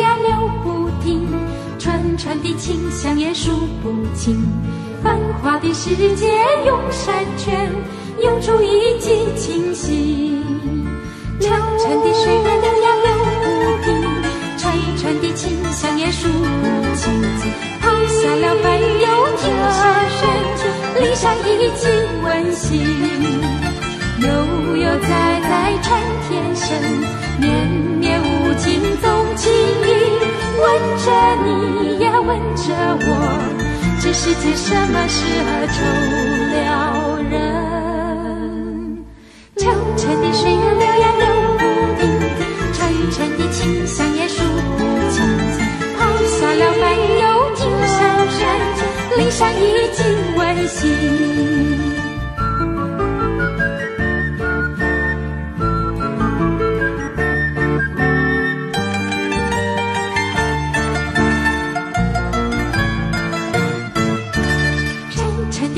呀流不停，串串的清香也数不清。繁华的世界涌山泉，涌出一季清新。潺潺的水儿流呀流不停，串串的清香也数不清。抛下了烦忧听山声，离上一季温馨。悠悠哉哉传天声，绵绵无尽踪情意。问着你呀问着我，这世界什么适合愁了人？潺潺的水儿流呀流不停，串串的清香也数不清。抛下了烦忧听山声，离上一季温馨。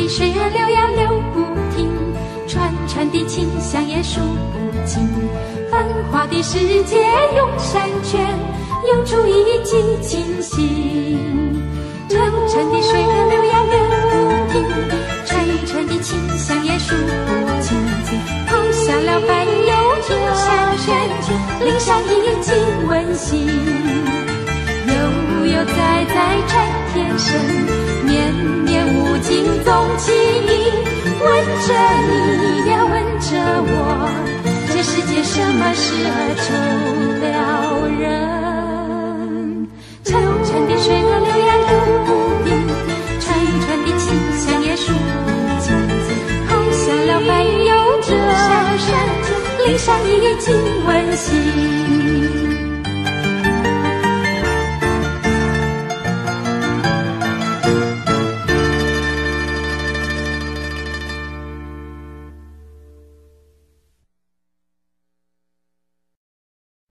水儿流呀流不停，串串的清香也数不尽。繁华的世界涌山泉，涌出一季清新。潺潺的水儿流呀流不停，串串的清香也数不尽。抛下了烦忧听山声，离上一季温馨。悠悠哉哉传天声，绵绵无尽踪情意。问着你呀问着我，这世界什么适合愁了人？潺潺的水儿流呀流不停，串串的清香也数不尽。抛下了烦忧听山声，离上一季温馨。